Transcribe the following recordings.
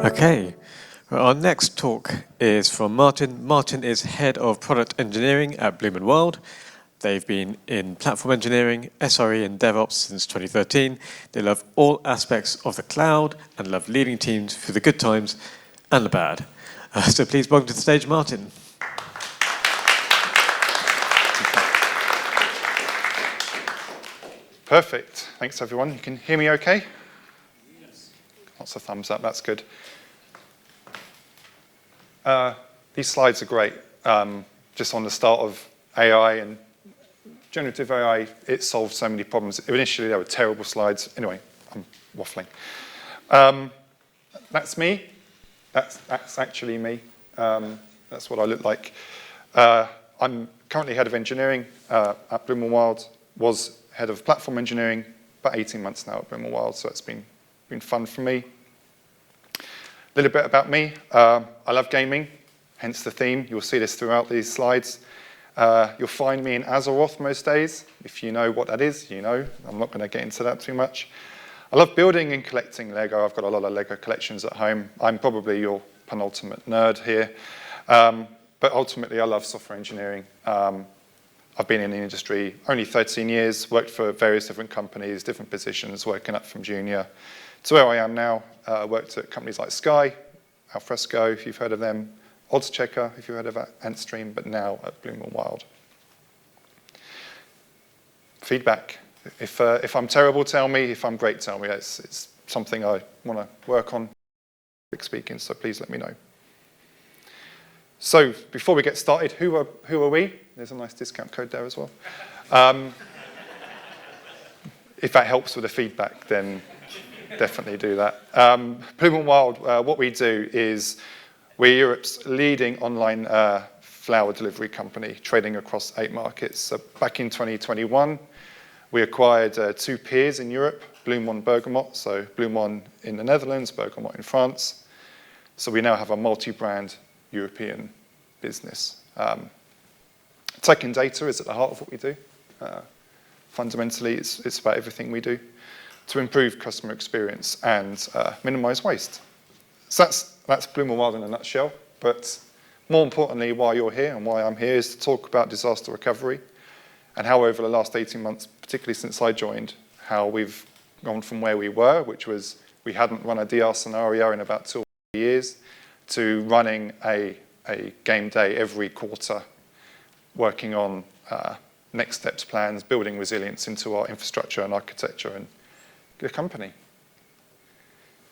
Okay, well, our next talk is from Martin. Martin is Head of Product Engineering at Bloom & Wild. They've been in platform engineering, SRE and DevOps since 2013. They love all aspects of the cloud and love leading teams through the good times and the bad. So please welcome to the stage, Martin. Perfect. Thanks, everyone. You can hear me okay? Yes. Lots of thumbs up. That's good. These slides are great. Just on the start of AI and generative AI, it solved so many problems. Initially, they were terrible slides. Anyway, I'm waffling. That's me. That's actually me. That's what I look like. I'm currently head of engineering at Bloom & Wild. Was head of platform engineering about 18 months now at Bloom & Wild, so it's been fun for me. A little bit about me. I love gaming, hence the theme. You'll see this throughout these slides. You'll find me in Azeroth most days. If you know what that is, you know. I'm not going to get into that too much. I love building and collecting Lego. I've got a lot of Lego collections at home. I'm probably your penultimate nerd here. But ultimately, I love software engineering. I've been in the industry only 13 years, worked for various different companies, different positions, working up from junior to where I am now. Worked at companies like Sky, Alfresco, if you've heard of them, Odds Checker, if you've heard of Antstream, but now at Bloom & Wild. Feedback. If I'm terrible, tell me. If I'm great, tell me. It's something I want to work on, public speaking, so please let me know. So before we get started, who are we? There's a nice discount code there as well. If that helps with the feedback, then definitely do that. Bloom & Wild, what we do is we're Europe's leading online flower delivery company, trading across 8 markets. So back in 2021, we acquired 2 peers in Europe, Bloom One Bergamot, so Bloom One in the Netherlands, Bergamot in France. So we now have a multi-brand European business. Tech and data is at the heart of what we do. Fundamentally, it's about everything we do to improve customer experience and minimize waste. So that's Bloom & Wild in a nutshell. But more importantly, why you're here and why I'm here is to talk about disaster recovery and how over the last 18 months, particularly since I joined, how we've gone from where we were, which was we hadn't run a DR scenario in about 2 or 3 years, to running a game day every quarter, working on next steps plans, building resilience into our infrastructure and architecture and the company.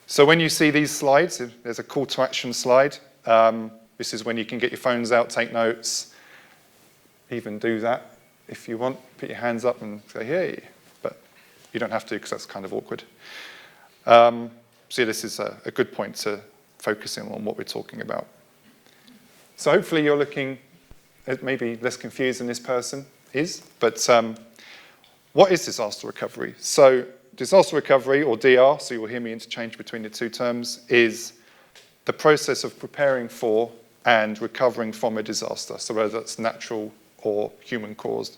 So when you see these slides, there's a call to action slide. This is when you can get your phones out, take notes, even do that if you want. Put your hands up and say, hey, but you don't have to because that's kind of awkward. So this is a good point to focus in on what we're talking about. So hopefully you're looking at maybe less confused than this person is, but what is disaster recovery? So disaster recovery, or DR, so you'll hear me interchange between the 2 terms, is the process of preparing for and recovering from a disaster, so whether that's natural or human-caused.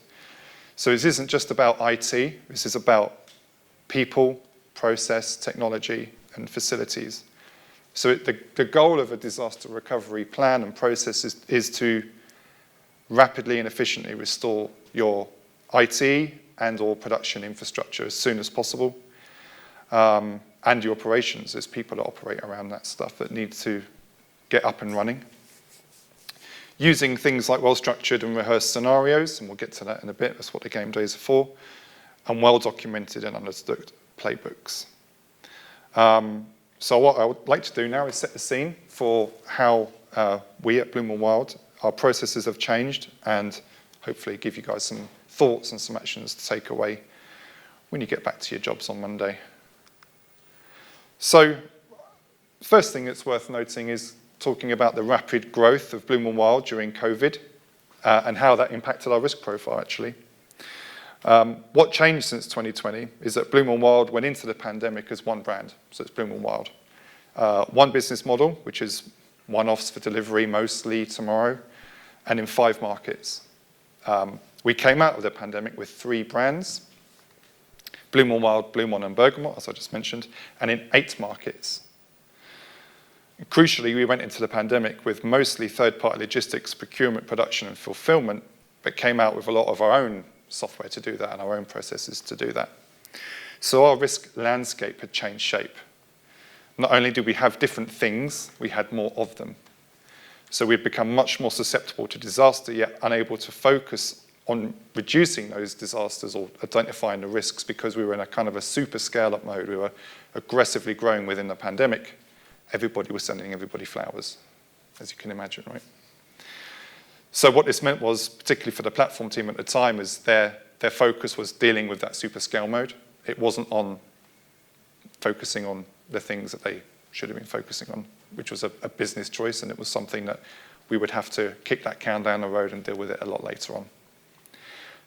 So this isn't just about IT, this is about people, process, technology, and facilities. So the goal of a disaster recovery plan and process is to rapidly and efficiently restore your IT and or production infrastructure as soon as possible, and your operations as people that operate around that stuff that need to get up and running. Using things like well-structured and rehearsed scenarios, and we'll get to that in a bit, that's what the game days are for, and well-documented and understood playbooks. So what I would like to do now is set the scene for how we at Bloom & Wild, our processes have changed, and hopefully give you guys some thoughts and some actions to take away when you get back to your jobs on Monday. So first thing that's worth noting is talking about the rapid growth of Bloom & Wild during COVID and how that impacted our risk profile, actually. What changed since 2020 is that Bloom & Wild went into the pandemic as one brand, so it's Bloom & Wild. One business model, which is one-offs for delivery, mostly tomorrow, and in 5 markets. We came out of the pandemic with 3 brands, Bloom & Wild, Bloom One and Bergamot, as I just mentioned, and in 8 markets. Crucially, we went into the pandemic with mostly third-party logistics, procurement, production, and fulfillment, but came out with a lot of our own software to do that and our own processes to do that. So our risk landscape had changed shape. Not only did we have different things, we had more of them. So we'd become much more susceptible to disaster, yet unable to focus on reducing those disasters or identifying the risks because we were in a kind of a super scale-up mode. We were aggressively growing within the pandemic. Everybody was sending everybody flowers, as you can imagine, right? So what this meant was, particularly for the platform team at the time, is their focus was dealing with that super scale mode. It wasn't on focusing on the things that they should have been focusing on, which was a business choice, and it was something that we would have to kick that can down the road and deal with it a lot later on.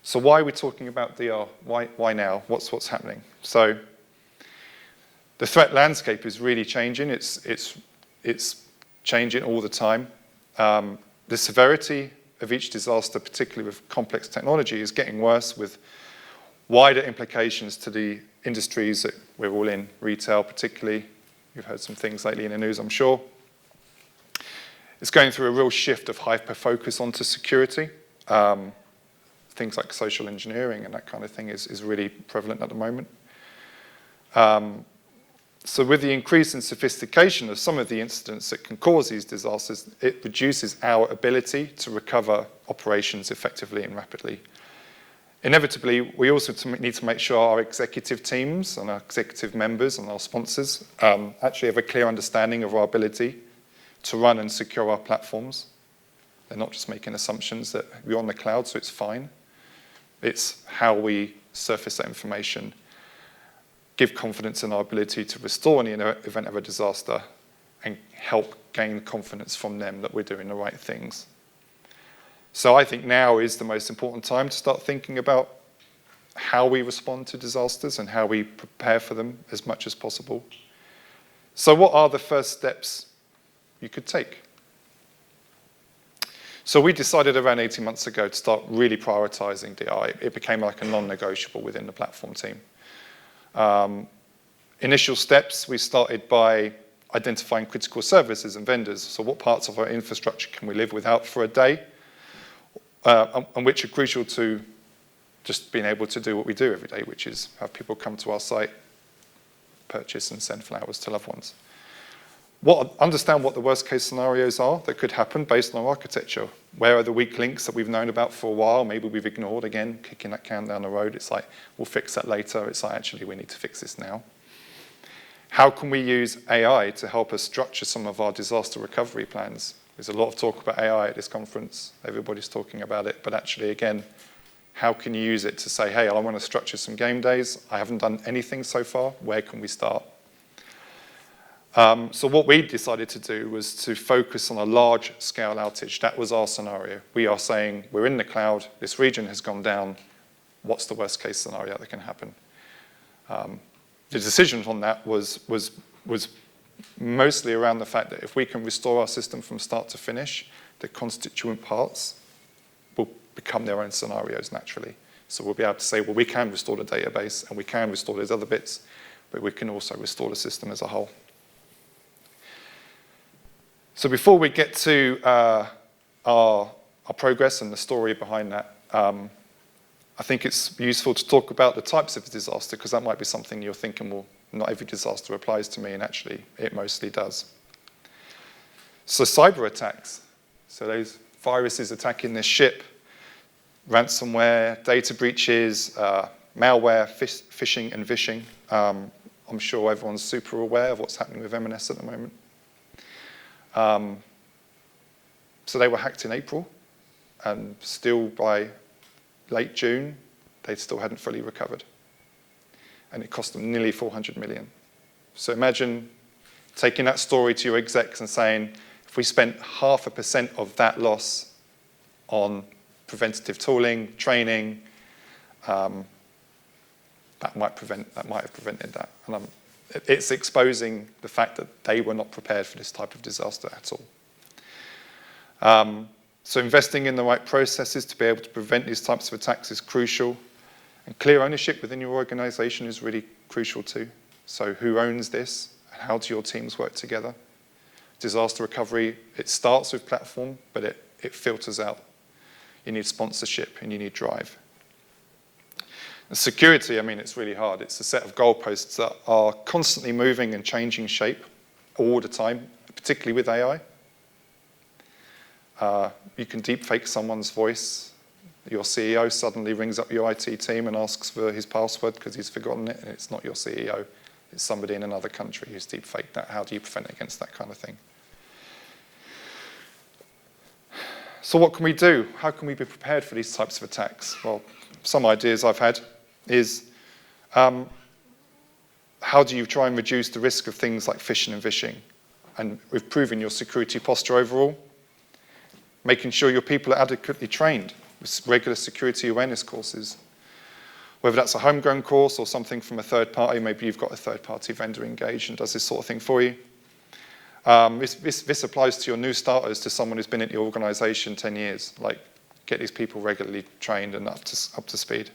So why are we talking about DR? Why now? What's happening? So the threat landscape is really changing. It's changing all the time. The severity of each disaster, particularly with complex technology, is getting worse with wider implications to the industries that we're all in, retail particularly. You've heard some things lately in the news, I'm sure. It's going through a real shift of hyper-focus onto security. Things like social engineering and that kind of thing is really prevalent at the moment. So with the increase in sophistication of some of the incidents that can cause these disasters, it reduces our ability to recover operations effectively and rapidly. Inevitably, we also need to make sure our executive teams and our executive members and our sponsors actually have a clear understanding of our ability to run and secure our platforms. They're not just making assumptions that we're on the cloud, so it's fine. It's how we surface that information, give confidence in our ability to restore in the event of a disaster, and help gain confidence from them that we're doing the right things. So I think now is the most important time to start thinking about how we respond to disasters and how we prepare for them as much as possible. So what are the first steps you could take? So we decided around 18 months ago to start really prioritizing DI. It became like a non-negotiable within the platform team. Initial steps, we started by identifying critical services and vendors. So what parts of our infrastructure can we live without for a day, and which are crucial to just being able to do what we do every day, which is have people come to our site, purchase and send flowers to loved ones. Understand what the worst case scenarios are that could happen based on our architecture. Where are the weak links that we've known about for a while, maybe we've ignored, again, kicking that can down the road. It's like, we'll fix that later. It's like, actually, we need to fix this now. How can we use AI to help us structure some of our disaster recovery plans? There's a lot of talk about AI at this conference. Everybody's talking about it. But actually, again, how can you use it to say, hey, I want to structure some game days. I haven't done anything so far. Where can we start? So what we decided to do was to focus on a large-scale outage. That was our scenario. We are saying, we're in the cloud. This region has gone down. What's the worst-case scenario that can happen? The decision on that was mostly around the fact that if we can restore our system from start to finish, the constituent parts will become their own scenarios naturally. So we'll be able to say, well, we can restore the database, and we can restore those other bits, but we can also restore the system as a whole. So before we get to our progress and the story behind that, I think it's useful to talk about the types of disaster, because that might be something you're thinking, well, not every disaster applies to me, and actually it mostly does. So cyber attacks, so those viruses attacking this ship, ransomware, data breaches, malware, phishing and vishing. I'm sure everyone's super aware of what's happening with M&S at the moment. So they were hacked in April, and still by late June, they still hadn't fully recovered. And it cost them nearly 400 million. So imagine taking that story to your execs and saying, if we spent 0.5% of that loss on preventative tooling, training, that might have prevented that. And it's exposing the fact that they were not prepared for this type of disaster at all. So investing in the right processes to be able to prevent these types of attacks is crucial. And clear ownership within your organization is really crucial too. So who owns this? How do your teams work together? disaster recovery, it starts with platform, but it filters out. You need sponsorship and you need drive. And security, I mean, it's really hard. It's a set of goalposts that are constantly moving and changing shape all the time, particularly with AI. You can deepfake someone's voice. Your CEO suddenly rings up your IT team and asks for his password because he's forgotten it, and it's not your CEO. It's somebody in another country who's deepfaked that. How do you prevent against that kind of thing? So what can we do? How can we be prepared for these types of attacks? Well, some ideas I've had is how do you try and reduce the risk of things like phishing and vishing? And improving your security posture overall. Making sure your people are adequately trained with regular security awareness courses. Whether that's a homegrown course or something from a third party, maybe you've got a third party vendor engaged and does this sort of thing for you. This applies to your new starters, to someone who's been at the organization 10 years. Like, get these people regularly trained and up to speed.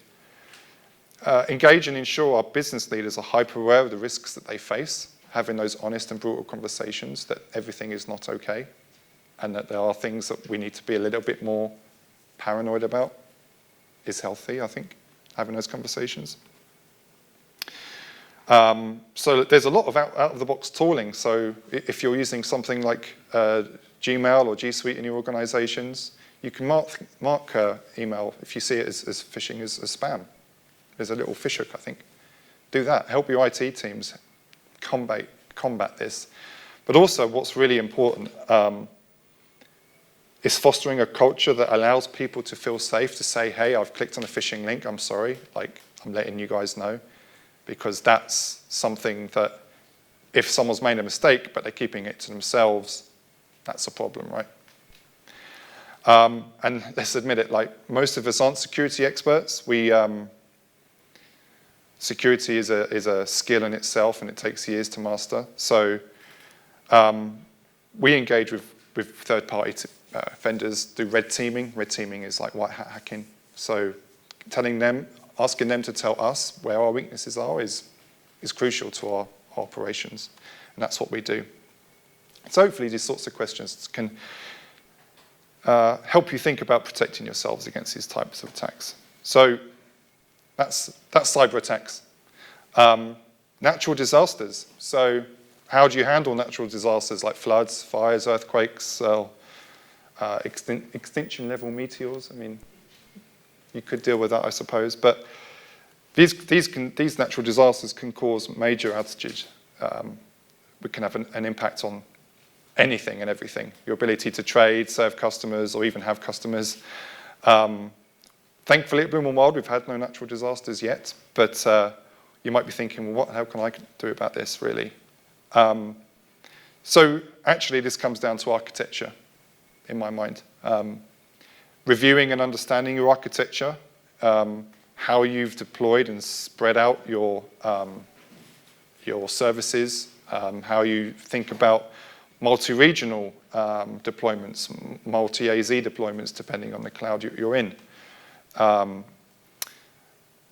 Engage and ensure our business leaders are hyper aware of the risks that they face, having those honest and brutal conversations that everything is not okay, and that there are things that we need to be a little bit more paranoid about is healthy, I think, having those conversations. So there's a lot of out-of-the-box tooling. So if you're using something like Gmail or G Suite in your organizations, you can mark email if you see it as phishing, as spam. There's a little fish hook, I think. Do that. Help your IT teams combat this. But also what's really important is fostering a culture that allows people to feel safe to say, hey, I've clicked on a phishing link, I'm sorry, like, I'm letting you guys know. Because that's something that if someone's made a mistake, but they're keeping it to themselves, that's a problem, right? And let's admit it, like, most of us aren't security experts. Security is a skill in itself, and it takes years to master. So we engage with third-party vendors, do red teaming. Red teaming is like white hat hacking. So asking them to tell us where our weaknesses are is crucial to our operations, and that's what we do. So hopefully these sorts of questions can help you think about protecting yourselves against these types of attacks. So that's cyber attacks. Natural disasters. So how do you handle natural disasters like floods, fires, earthquakes, extinction level meteors? I mean, you could deal with that, I suppose. But these natural disasters can cause major outages. We can have an impact on anything and everything. Your ability to trade, serve customers, or even have customers. Thankfully, at Bloom & Wild, we've had no natural disasters yet. But you might be thinking, well, how can I do about this, really? So actually, this comes down to architecture, in my mind. Reviewing and understanding your architecture, how you've deployed and spread out your services, how you think about multi-regional deployments, multi-AZ deployments, depending on the cloud you're in.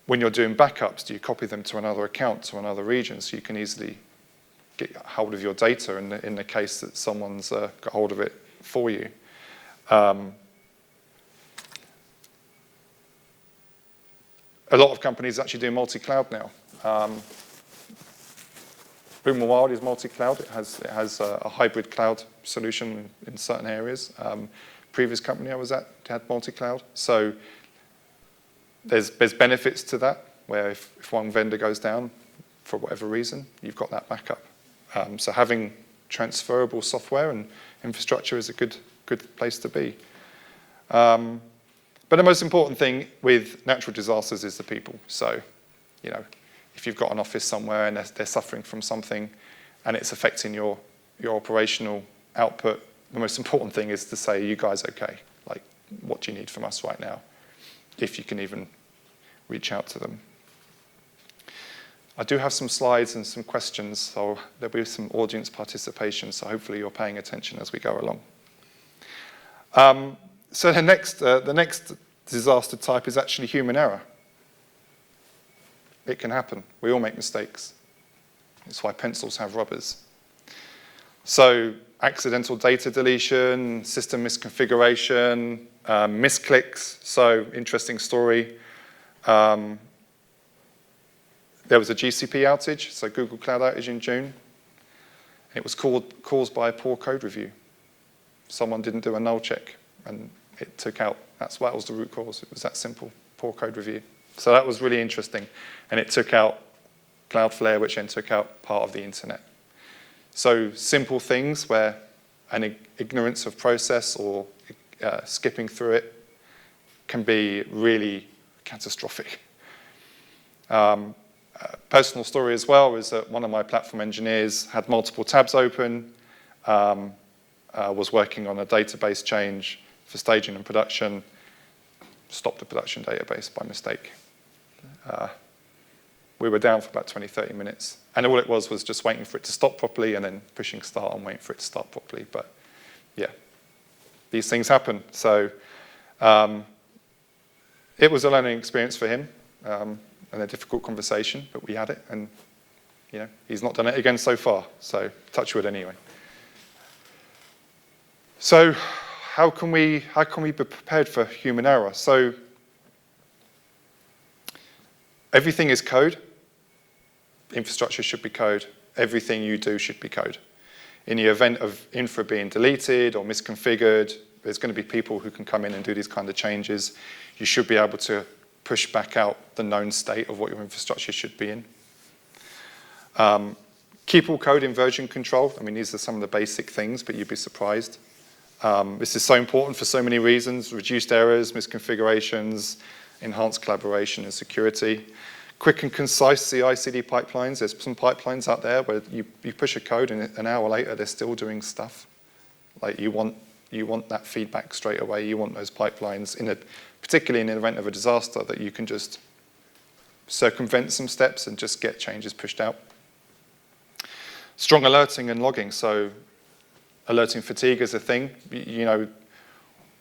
When you're doing backups, do you copy them to another account, to another region, so you can easily get hold of your data in the case that someone's got hold of it for you? A lot of companies actually do multi-cloud now. Bloom & Wild is multi-cloud. It has a hybrid cloud solution in certain areas. Previous company I was at had multi-cloud. So there's benefits to that, where if one vendor goes down for whatever reason, you've got that backup. So having transferable software and infrastructure is a good place to be. But the most important thing with natural disasters is the people. So, if you've got an office somewhere and they're suffering from something and it's affecting your operational output, the most important thing is to say, you guys okay? Like, what do you need from us right now? If you can even reach out to them. I do have some slides and some questions, so there'll be some audience participation, so hopefully you're paying attention as we go along. So the next disaster type is actually human error. It can happen. We all make mistakes. It's why pencils have rubbers. So accidental data deletion, system misconfiguration, misclicks. So interesting story. There was a GCP outage, so Google Cloud outage in June. It was caused by a poor code review. Someone didn't do a null check, and it took out. That was the root cause. It was that simple, poor code review. So that was really interesting. And it took out Cloudflare, which then took out part of the internet. So simple things where an ignorance of process or skipping through it can be really catastrophic. Personal story as well is that one of my platform engineers had multiple tabs open, was working on a database change for staging and production, stopped the production database by mistake. We were down for about 20, 30 minutes. And all it was just waiting for it to stop properly and then pushing start and waiting for it to start properly. But yeah, these things happen. So it was a learning experience for him and a difficult conversation, but we had it. And he's not done it again so far. So touch wood anyway. So how can we be prepared for human error? So everything is code. Infrastructure should be code. Everything you do should be code. In the event of infra being deleted or misconfigured, there's going to be people who can come in and do these kind of changes. You should be able to push back out the known state of what your infrastructure should be in. Keep all code in version control. I mean, these are some of the basic things, but you'd be surprised. This is so important for so many reasons: reduced errors, misconfigurations, enhanced collaboration and security. Quick and concise CI/CD pipelines. There's some pipelines out there where you push a code and an hour later they're still doing stuff. Like you want that feedback straight away. You want those pipelines, particularly in the event of a disaster, that you can just circumvent some steps and just get changes pushed out. Strong alerting and logging. So alerting fatigue is a thing.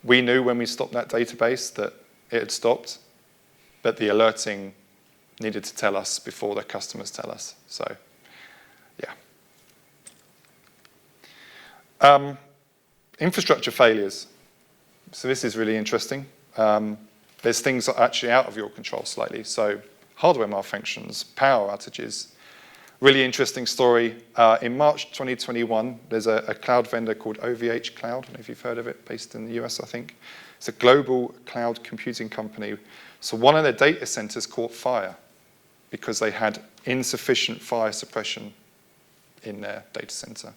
We knew when we stopped that database that it had stopped, but the alerting needed to tell us before the customers tell us. So, yeah. Infrastructure failures. So this is really interesting. There's things that are actually out of your control slightly. So hardware malfunctions, power outages. Really interesting story. In March 2021, there's a cloud vendor called OVH Cloud. I don't know if you've heard of it, based in the US, I think. It's a global cloud computing company. So one of their data centers caught fire because they had insufficient fire suppression in their data center.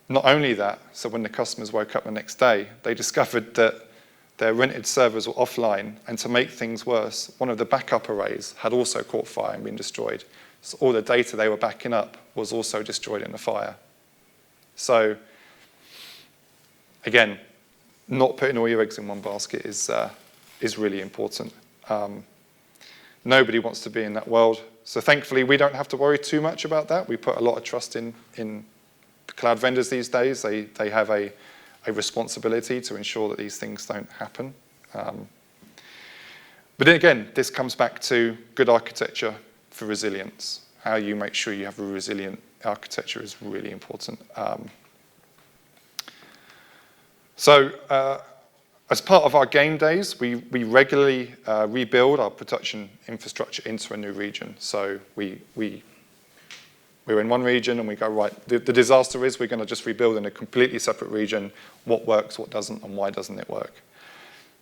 Not only that, so when the customers woke up the next day, they discovered that their rented servers were offline, and to make things worse, one of the backup arrays had also caught fire and been destroyed. So all the data they were backing up was also destroyed in the fire. So again, not putting all your eggs in one basket is really important. Nobody wants to be in that world. So thankfully, we don't have to worry too much about that. We put a lot of trust in cloud vendors these days. They have a responsibility to ensure that these things don't happen. But then again, this comes back to good architecture for resilience. How you make sure you have a resilient architecture is really important. As part of our game days, we regularly rebuild our production infrastructure into a new region. So we're in one region and we go, right, the disaster is we're going to just rebuild in a completely separate region. What works, what doesn't, and why doesn't it work?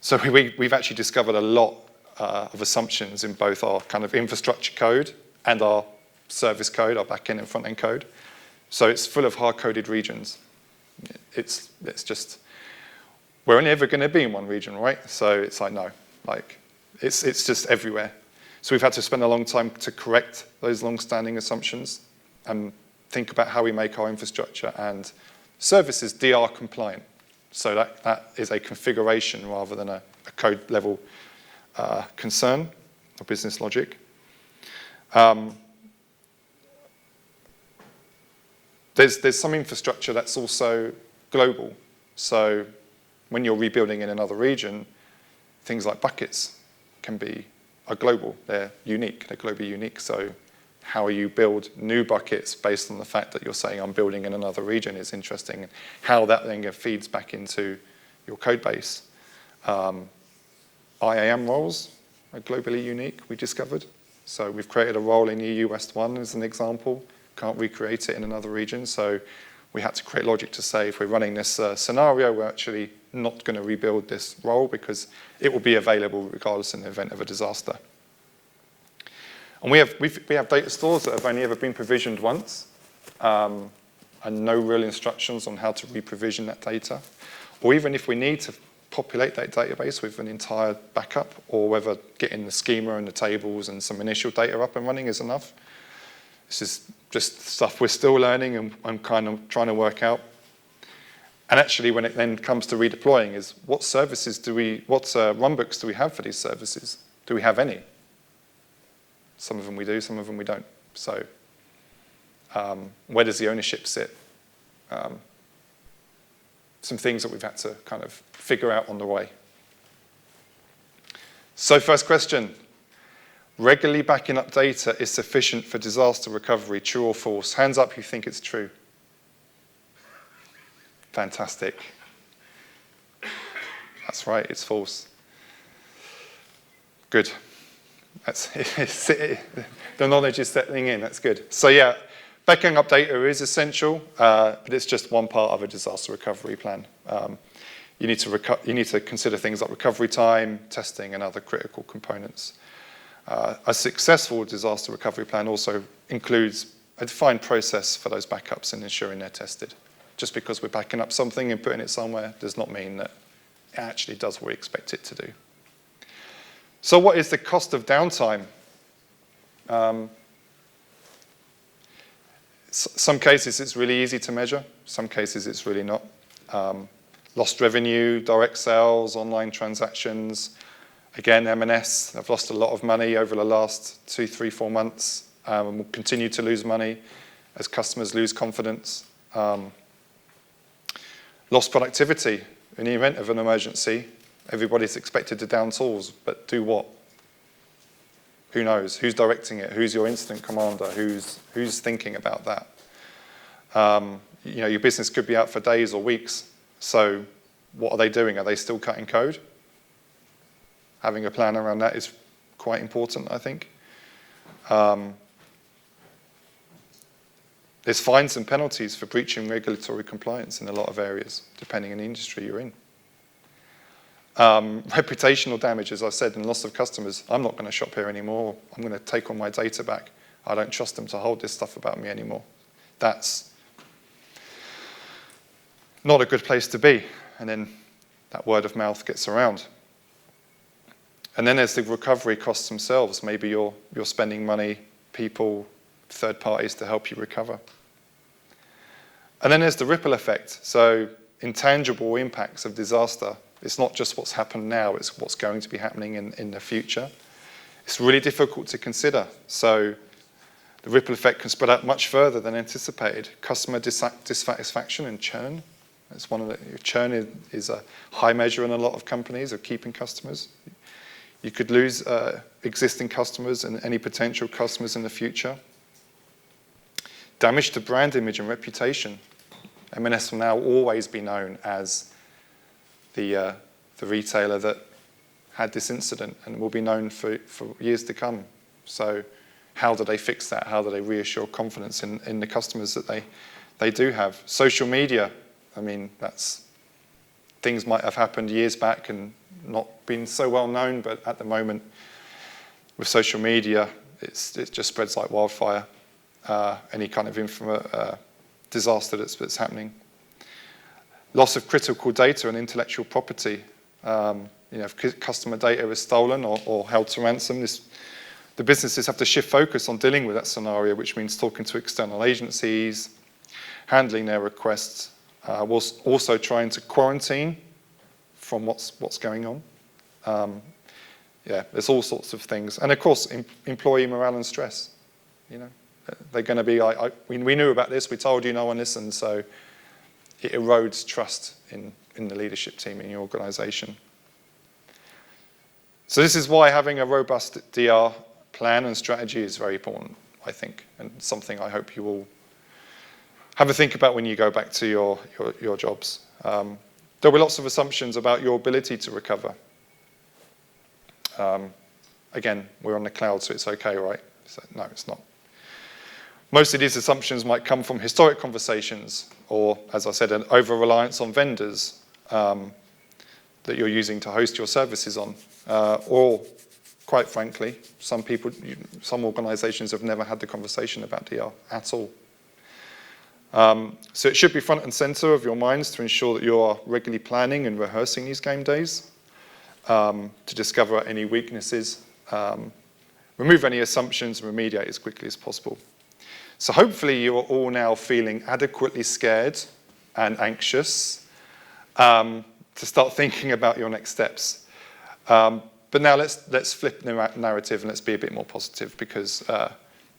So we've actually discovered a lot of assumptions in both our kind of infrastructure code and our service code, our back-end and front-end code. So it's full of hard-coded regions. It's just, we're only ever going to be in one region, right? So it's like, no, it's just everywhere. So we've had to spend a long time to correct those long-standing assumptions and think about how we make our infrastructure and services DR compliant. So that is a configuration rather than a code level concern or business logic. There's some infrastructure that's also global. So when you're rebuilding in another region, things like buckets are global. They're unique. They're globally unique. So how you build new buckets based on the fact that you're saying I'm building in another region is interesting, and how that then feeds back into your code base. IAM roles are globally unique, we discovered. So we've created a role in EU West 1 as an example. Can't recreate it in another region, so we had to create logic to say if we're running this scenario, we're actually not going to rebuild this role because it will be available regardless in the event of a disaster. And we have data stores that have only ever been provisioned once, and no real instructions on how to re-provision that data. Or even if we need to populate that database with an entire backup, or whether getting the schema and the tables and some initial data up and running is enough. This is just stuff we're still learning and I'm kind of trying to work out. And actually, when it then comes to redeploying, is what services what runbooks do we have for these services? Do we have any? Some of them we do, some of them we don't. So where does the ownership sit? Some things that we've had to kind of figure out on the way. So first question, regularly backing up data is sufficient for disaster recovery, true or false? Hands up, you think it's true. Fantastic. That's right, it's false. Good. The knowledge is settling in, that's good. So yeah, backing up data is essential, but it's just one part of a disaster recovery plan. You need to consider things like recovery time, testing, and other critical components. A successful disaster recovery plan also includes a defined process for those backups and ensuring they're tested. Just because we're backing up something and putting it somewhere does not mean that it actually does what we expect it to do. So what is the cost of downtime? Some cases it's really easy to measure, some cases it's really not. Lost revenue, direct sales, online transactions. Again, M&S have lost a lot of money over the last 2, 3, 4 months, and will continue to lose money as customers lose confidence. Lost productivity. In the event of an emergency, everybody's expected to down tools, but do what? Who knows? Who's directing it? Who's your incident commander? Who's thinking about that? Your business could be out for days or weeks. So what are they doing? Are they still cutting code? Having a plan around that is quite important, I think. There's fines and penalties for breaching regulatory compliance in a lot of areas, depending on the industry you're in. Reputational damage, as I said, and loss of customers. I'm not going to shop here anymore. I'm going to take all my data back. I don't trust them to hold this stuff about me anymore. That's not a good place to be. And then that word of mouth gets around. And then there's the recovery costs themselves. Maybe you're spending money, people, third parties to help you recover. And then there's the ripple effect. So intangible impacts of disaster. It's not just what's happened now, it's what's going to be happening in the future. It's really difficult to consider. So the ripple effect can spread out much further than anticipated. Customer dissatisfaction and churn. It's one of the churn is a high measure in a lot of companies of keeping customers. You could lose existing customers and any potential customers in the future. Damage to brand image and reputation. M&S will now always be known as the retailer that had this incident and will be known for years to come. So how do they fix that? How do they reassure confidence in the customers that they do have? Social media, I mean, things might have happened years back and not been so well known, but at the moment with social media, it just spreads like wildfire. Any kind of disaster that's happening. Loss of critical data and intellectual property. If customer data is stolen or held to ransom, the businesses have to shift focus on dealing with that scenario, which means talking to external agencies, handling their requests, whilst also trying to quarantine from what's going on. There's all sorts of things. And of course, employee morale and stress. They're going to be like, we knew about this, we told you, no one listened, so it erodes trust in the leadership team, in your organization. So this is why having a robust DR plan and strategy is very important. I think, and something I hope you will have a think about when you go back to your jobs. There'll be lots of assumptions about your ability to recover. Again, we're on the cloud, so it's okay, right? So, no, it's not. Most of these assumptions might come from historic conversations, or, as I said, an over-reliance on vendors that you're using to host your services on, or, quite frankly, some organizations have never had the conversation about DR at all. So it should be front and center of your minds to ensure that you are regularly planning and rehearsing these game days, to discover any weaknesses, remove any assumptions, and remediate as quickly as possible. So hopefully you are all now feeling adequately scared and anxious to start thinking about your next steps. But now let's flip the narrative and let's be a bit more positive, because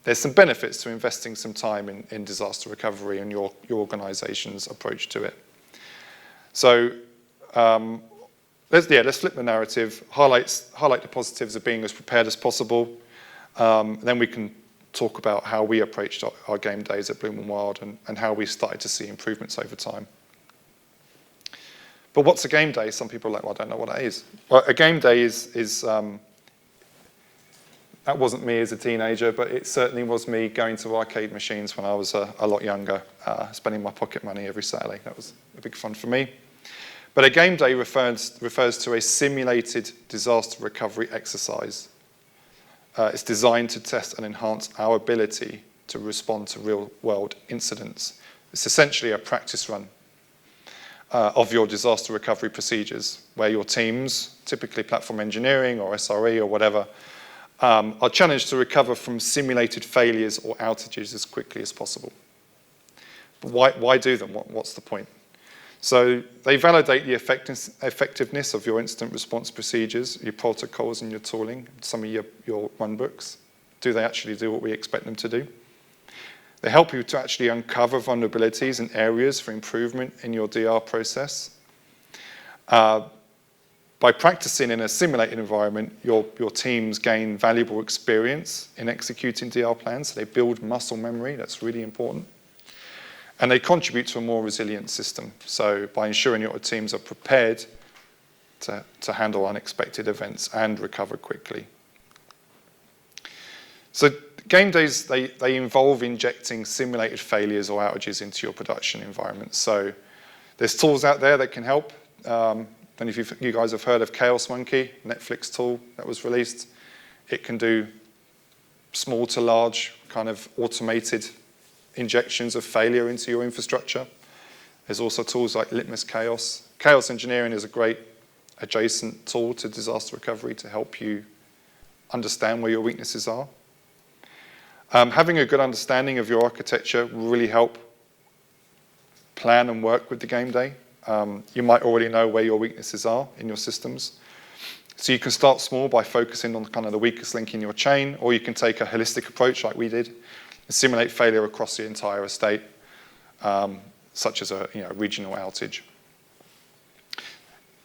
there's some benefits to investing some time in disaster recovery and your organization's approach to it. So let's flip the narrative, highlight the positives of being as prepared as possible. Then we can talk about how we approached our game days at Bloom & Wild and how we started to see improvements over time. But what's a game day? Some people are like, well, I don't know what that is. Well, a game day is that wasn't me as a teenager, but it certainly was me going to arcade machines when I was a lot younger, spending my pocket money every Saturday. That was a big fun for me. But a game day refers to a simulated disaster recovery exercise. It's designed to test and enhance our ability to respond to real-world incidents. It's essentially a practice run of your disaster recovery procedures, where your teams, typically platform engineering or SRE or whatever, are challenged to recover from simulated failures or outages as quickly as possible. But why do them? What's the point? So they validate the effectiveness of your incident response procedures, your protocols and your tooling, some of your runbooks. Do they actually do what we expect them to do? They help you to actually uncover vulnerabilities and areas for improvement in your DR process. By practicing in a simulated environment, your teams gain valuable experience in executing DR plans. They build muscle memory. That's really important. And they contribute to a more resilient system. So by ensuring your teams are prepared to handle unexpected events and recover quickly. So game days, they involve injecting simulated failures or outages into your production environment. So there's tools out there that can help. And if you guys have heard of Chaos Monkey, Netflix tool that was released, it can do small to large kind of automated injections of failure into your infrastructure. There's also tools like Litmus Chaos. Chaos engineering is a great adjacent tool to disaster recovery to help you understand where your weaknesses are. Having a good understanding of your architecture will really help plan and work with the game day. You might already know where your weaknesses are in your systems. So you can start small by focusing on kind of the weakest link in your chain, or you can take a holistic approach like we did and simulate failure across the entire estate, such as a regional outage.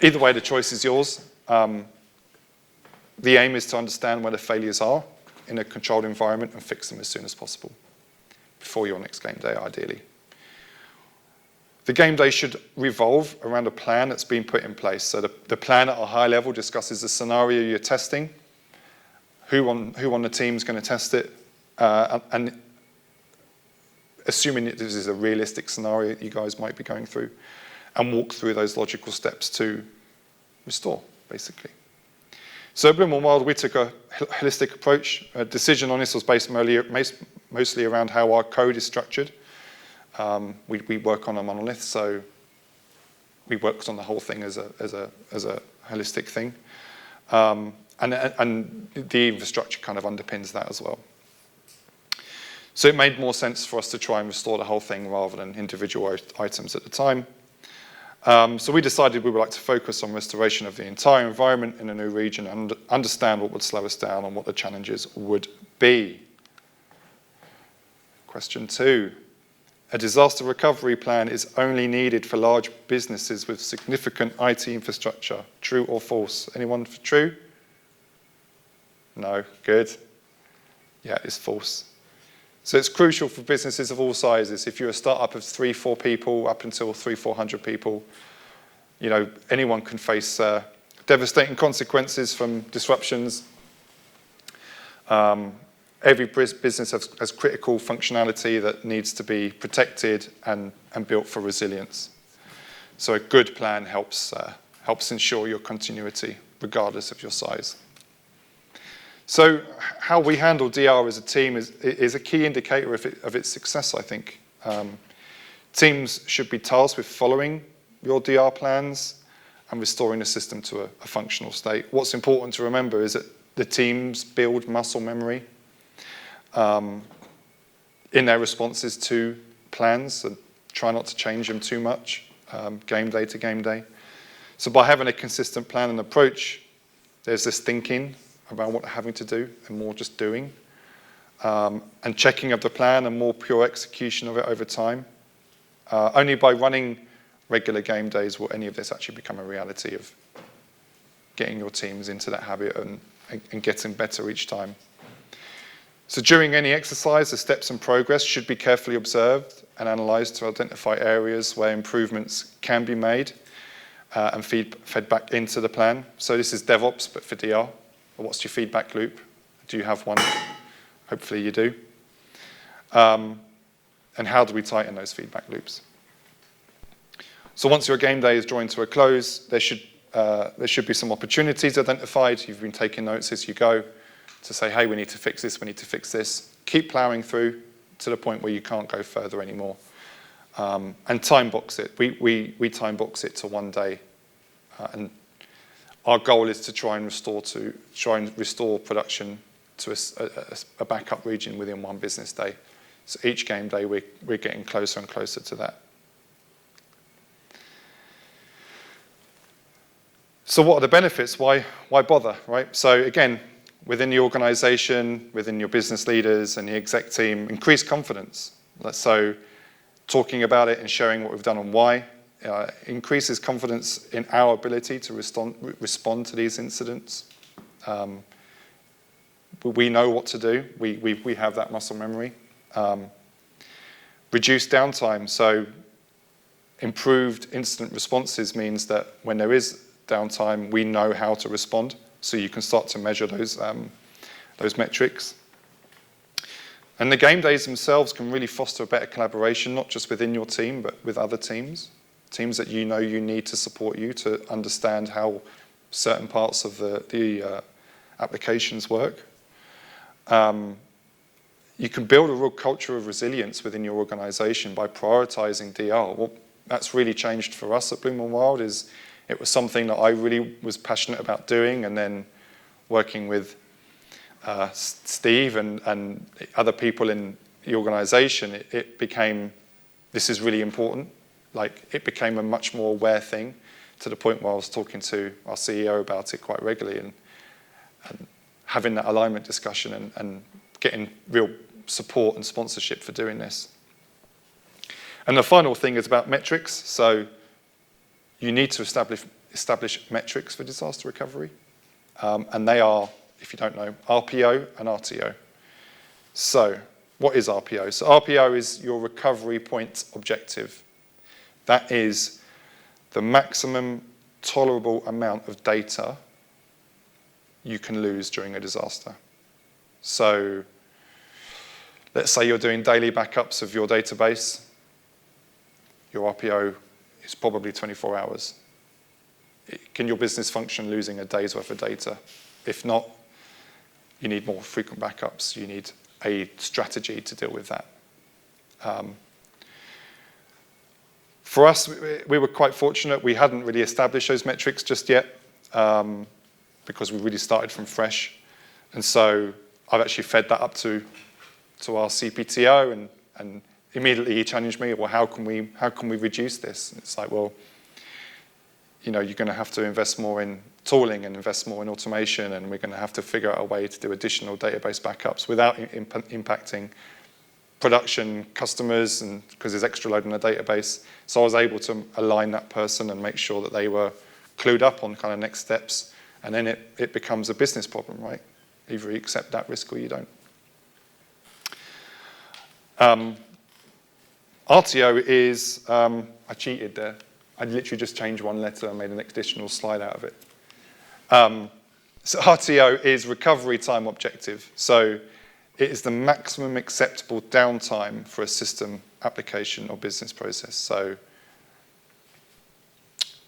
Either way, the choice is yours. The aim is to understand where the failures are in a controlled environment and fix them as soon as possible, before your next game day, ideally. The game day should revolve around a plan that's been put in place. So the plan at a high level discusses the scenario you're testing, who on the team is going to test it, and assuming that this is a realistic scenario that you guys might be going through, and walk through those logical steps to restore, basically. So at Bloom & Wild, we took a holistic approach. A decision on this was based mostly around how our code is structured. We work on a monolith, so we worked on the whole thing as a holistic thing. And the infrastructure kind of underpins that as well. So it made more sense for us to try and restore the whole thing rather than individual items at the time. So we decided we would like to focus on restoration of the entire environment in a new region and understand what would slow us down and what the challenges would be. Question 2. A disaster recovery plan is only needed for large businesses with significant IT infrastructure. True or false? Anyone for true? No, good. Yeah, it's false. So it's crucial for businesses of all sizes. If you're a startup of 3-4 people, up until 300-400 people, anyone can face devastating consequences from disruptions. Every business has critical functionality that needs to be protected and built for resilience. So a good plan helps ensure your continuity, regardless of your size. So how we handle DR as a team is a key indicator of its success, I think. Teams should be tasked with following your DR plans and restoring the system to a functional state. What's important to remember is that the teams build muscle memory in their responses to plans and try not to change them too much, game day to game day. So by having a consistent plan and approach, there's this thinking about what they're having to do and more just doing, and checking of the plan and more pure execution of it over time. Only by running regular game days will any of this actually become a reality of getting your teams into that habit and getting better each time. So during any exercise, the steps and progress should be carefully observed and analysed to identify areas where improvements can be made and fed back into the plan. So this is DevOps, but for DR. What's your feedback loop? Do you have one? Hopefully you do. And how do we tighten those feedback loops? So once your game day is drawing to a close, there should be some opportunities identified. You've been taking notes as you go to say, hey, we need to fix this, we need to fix this. Keep plowing through to the point where you can't go further anymore. And time box it. We time box it to 1 day. And our goal is to try and restore production to a backup region within 1 business day. So each game day, we're getting closer and closer to that. So what are the benefits? Why bother, right? So again, within the organization, within your business leaders and the exec team, increase confidence. So talking about it and showing what we've done and why increases confidence in our ability to respond to these incidents. We know what to do. We have that muscle memory. Reduce downtime. So improved incident responses means that when there is downtime, we know how to respond. So you can start to measure those metrics. And the game days themselves can really foster a better collaboration, not just within your team, but with other teams that you know you need to support you to understand how certain parts of the applications work. You can build a real culture of resilience within your organization by prioritizing DR. What that's really changed for us at Bloom & Wild is it was something that I really was passionate about doing, and then working with Steve and other people in the organization, it became, this is really important. Like, it became a much more aware thing, to the point where I was talking to our CEO about it quite regularly and having that alignment discussion and getting real support and sponsorship for doing this. And the final thing is about metrics. So you need to establish metrics for disaster recovery. And they are, if you don't know, RPO and RTO. So what is RPO? So RPO is your recovery point objective. That is the maximum tolerable amount of data you can lose during a disaster. So let's say you're doing daily backups of your database. Your RPO is probably 24 hours. Can your business function losing a day's worth of data? If not, you need more frequent backups. You need a strategy to deal with that. For us, we were quite fortunate. We hadn't really established those metrics just yet because we really started from fresh. And so I've actually fed that up to our CPTO, and immediately he challenged me, well, how can we reduce this? And it's like, well, you're going to have to invest more in tooling and invest more in automation, and we're going to have to figure out a way to do additional database backups without impacting production customers, and because there's extra load on the database. So I was able to align that person and make sure that they were clued up on kind of next steps, and then it becomes a business problem, right? Either you accept that risk or you don't. RTO is, I cheated there. I literally just changed one letter and made an additional slide out of it. So RTO is recovery time objective. So it is the maximum acceptable downtime for a system, application, or business process. So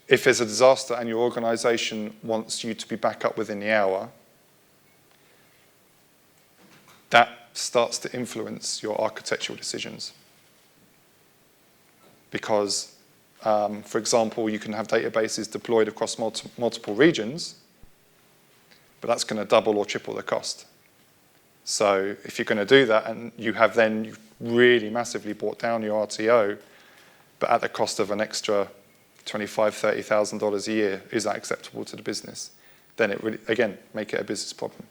if there's a disaster and your organization wants you to be back up within the hour, that starts to influence your architectural decisions. Because, for example, you can have databases deployed across multiple regions, but that's going to double or triple the cost. So if you're going to do that and you've really massively brought down your RTO, but at the cost of an extra $25,000, $30,000 a year, is that acceptable to the business? Then it really, again, make it a business problem.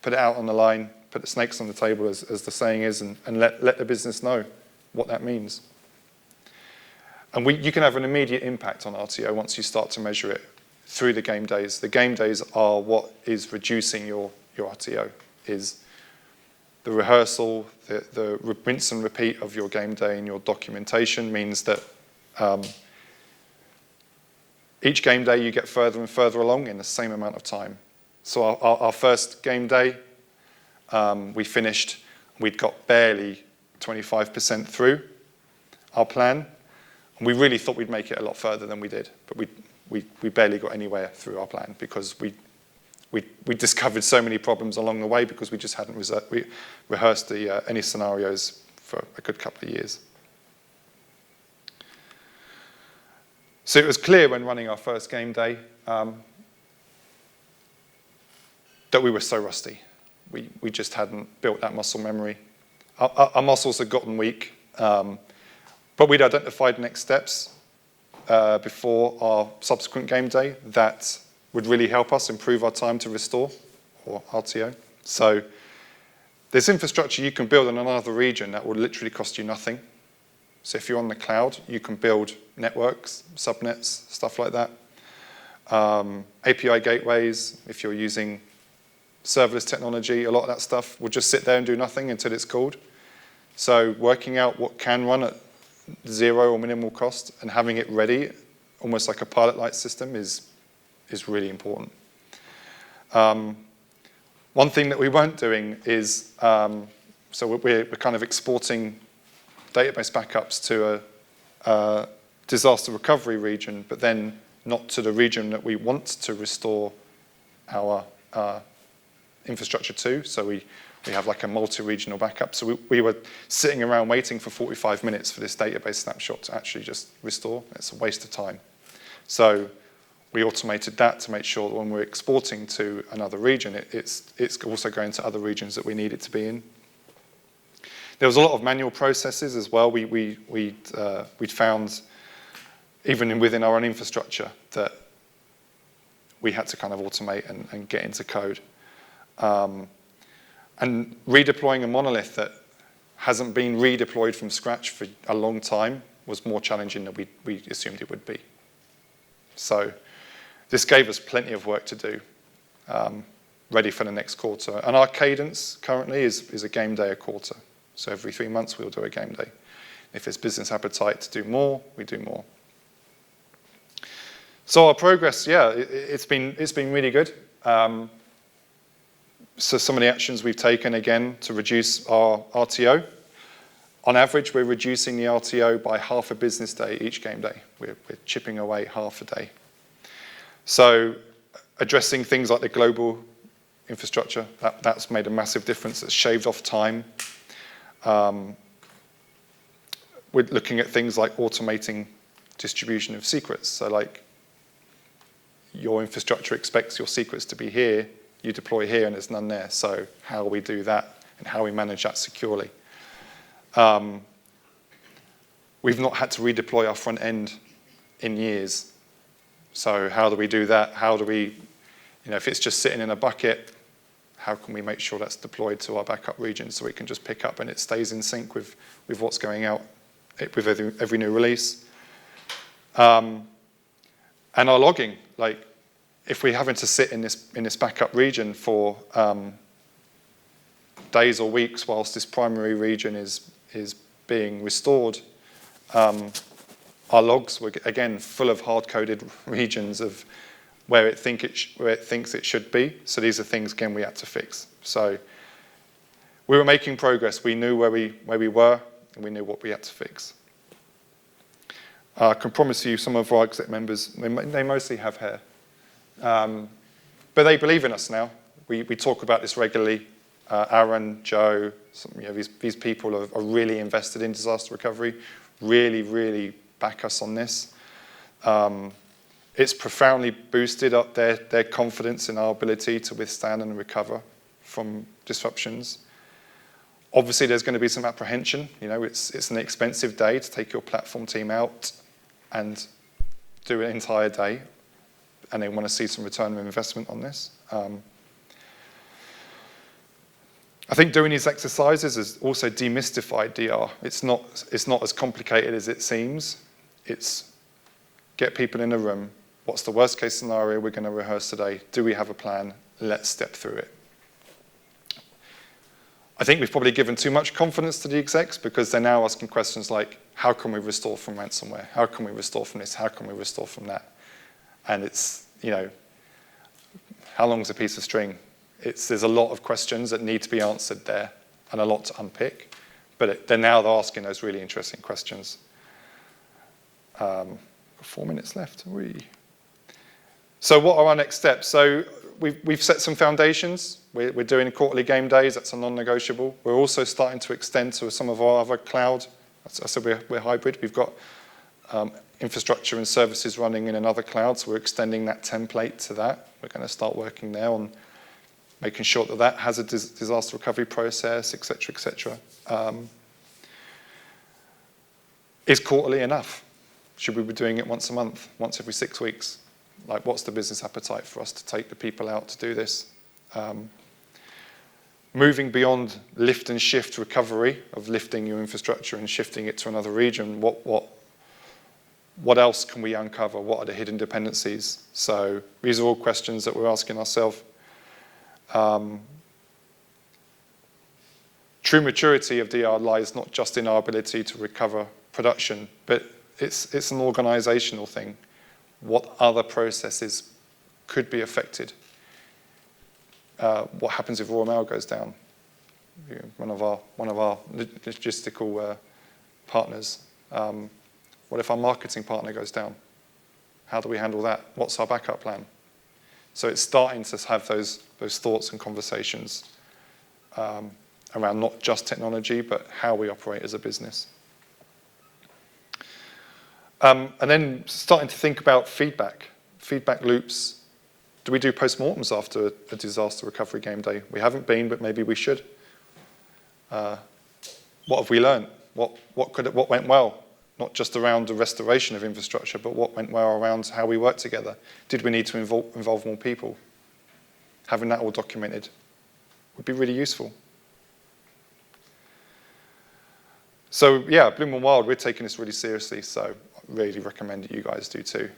Put it out on the line, put the snakes on the table, as the saying is, and let the business know what that means. And you can have an immediate impact on RTO once you start to measure it through the game days. The game days are what is reducing your RTO, is the rehearsal, the rinse and repeat of your game day and your documentation means that each game day you get further and further along in the same amount of time. So our first game day, we finished, we'd got barely 25% through our plan. And we really thought we'd make it a lot further than we did, but we barely got anywhere through our plan because we discovered so many problems along the way because we just hadn't rehearsed any scenarios for a good couple of years. So it was clear when running our first game day that we were so rusty. We just hadn't built that muscle memory. Our muscles had gotten weak, but we'd identified next steps before our subsequent game day that would really help us improve our time to restore, or RTO. So there's infrastructure you can build in another region that will literally cost you nothing. So if you're on the cloud, you can build networks, subnets, stuff like that. API gateways, if you're using serverless technology, a lot of that stuff will just sit there and do nothing until it's called. So working out what can run at zero or minimal cost and having it ready, almost like a pilot-light system, is really important. One thing that we weren't doing is, so we're kind of exporting database backups to a disaster recovery region, but then not to the region that we want to restore our infrastructure to. So we have like a multi-regional backup. So we were sitting around waiting for 45 minutes for this database snapshot to actually just restore. It's a waste of time. So we automated that to make sure that when we're exporting to another region, it's also going to other regions that we need it to be in. There was a lot of manual processes as well. We'd found, even within our own infrastructure, that we had to kind of automate and get into code. And redeploying a monolith that hasn't been redeployed from scratch for a long time was more challenging than we assumed it would be. So this gave us plenty of work to do, ready for the next quarter. And our cadence currently is a game day a quarter. So every 3 months we'll do a game day. If there's business appetite to do more, we do more. So our progress, yeah, it's been really good. So some of the actions we've taken, again, to reduce our RTO. On average, we're reducing the RTO by half a business day each game day. We're chipping away half a day. So addressing things like the global infrastructure, that's made a massive difference. It's shaved off time. We're looking at things like automating distribution of secrets. So like your infrastructure expects your secrets to be here, you deploy here and there's none there. So how we do that and how we manage that securely. We've not had to redeploy our front end in years. So how do we do that? How do we, if it's just sitting in a bucket, how can we make sure that's deployed to our backup region so we can just pick up and it stays in sync with what's going out with every new release? And our logging, like if we're having to sit in this backup region for days or weeks whilst this primary region is is being restored. Our logs were, again, full of hard-coded regions of where it thinks it should be. So these are things, again, we had to fix. So we were making progress. We knew where we were, and we knew what we had to fix. I can promise you some of our exec members, they mostly have hair. But they believe in us now. We talk about this regularly. Aaron, Joe, these people are really invested in disaster recovery, really, really back us on this. It's profoundly boosted up their confidence in our ability to withstand and recover from disruptions. Obviously, there's going to be some apprehension. It's an expensive day to take your platform team out and do an entire day, and they want to see some return of investment on this. I think doing these exercises has also demystified DR. It's not as complicated as it seems. It's get people in a room. What's the worst case scenario we're going to rehearse today? Do we have a plan? Let's step through it. I think we've probably given too much confidence to the execs because they're now asking questions like, how can we restore from ransomware? How can we restore from this? How can we restore from that? And it's, how long is a piece of string? There's a lot of questions that need to be answered there and a lot to unpick. But they're asking those really interesting questions. 4 minutes left. So what are our next steps? So we've set some foundations. We're doing quarterly game days. That's a non-negotiable. We're also starting to extend to some of our other cloud. I said we're hybrid. We've got infrastructure and services running in another cloud, so we're extending that template to that. We're going to start working there on making sure that has a disaster recovery process, et cetera, et cetera. Is quarterly enough? Should we be doing it once a month, once every 6 weeks? Like, what's the business appetite for us to take the people out to do this? Moving beyond lift and shift recovery, of lifting your infrastructure and shifting it to another region, what else can we uncover? What are the hidden dependencies? So these are all questions that we're asking ourselves. True maturity of DR lies not just in our ability to recover production, but it's an organizational thing. What other processes could be affected? What happens if raw mail goes down? One of our logistical partners. What if our marketing partner goes down? How do we handle that? What's our backup plan? So it's starting to have those thoughts and conversations around not just technology, but how we operate as a business. And then starting to think about feedback loops. Do we do postmortems after a disaster recovery game day? We haven't been, but maybe we should. What have we learned? What went well? Not just around the restoration of infrastructure, but what went well around how we work together. Did we need to involve more people? Having that all documented would be really useful. So yeah, Bloom and Wild, we're taking this really seriously, so I really recommend that you guys do too.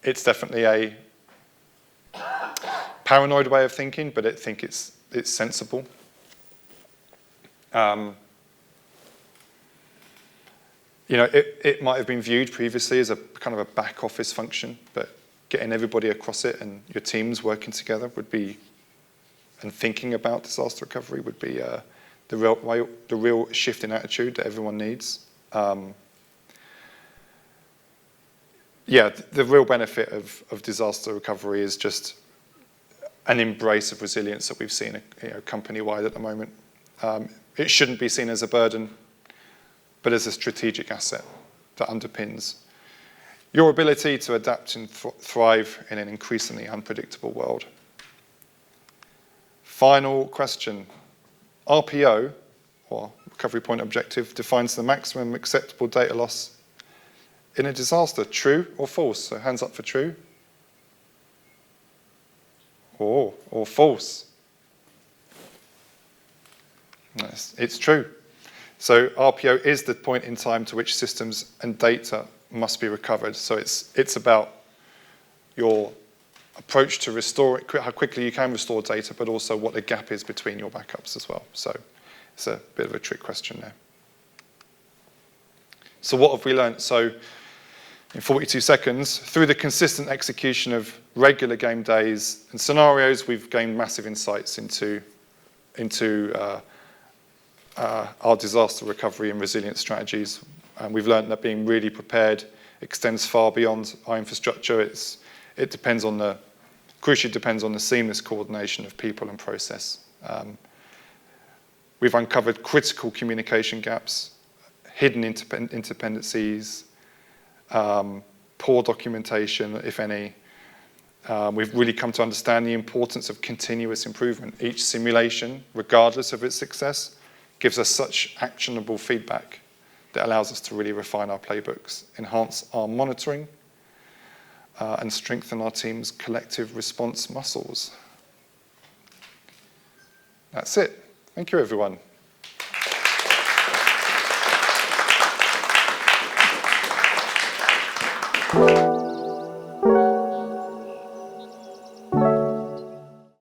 It's definitely a paranoid way of thinking, but I think it's sensible. It might have been viewed previously as a kind of a back office function, but getting everybody across it and your teams working together would be, and thinking about disaster recovery would be the real shift in attitude that everyone needs. The real benefit of disaster recovery is just an embrace of resilience that we've seen company-wide at the moment. It shouldn't be seen as a burden, but as a strategic asset that underpins your ability to adapt and thrive in an increasingly unpredictable world. Final question. RPO, or Recovery Point Objective, defines the maximum acceptable data loss in a disaster. True or false? So hands up for true. Or false. It's true. So RPO is the point in time to which systems and data must be recovered. So it's about your approach to restore it, how quickly you can restore data, but also what the gap is between your backups as well. So It's a bit of a trick question there. So what have we learned? So in 42 seconds, through the consistent execution of regular game days and scenarios, we've gained massive insights into our disaster recovery and resilience strategies. And we've learned that being really prepared extends far beyond our infrastructure. It crucially depends on the seamless coordination of people and process. We've uncovered critical communication gaps, hidden interdependencies, poor documentation, if any. We've really come to understand the importance of continuous improvement. Each simulation, regardless of its success, gives us such actionable feedback that allows us to really refine our playbooks, enhance our monitoring, and strengthen our team's collective response muscles. That's it. Thank you, everyone.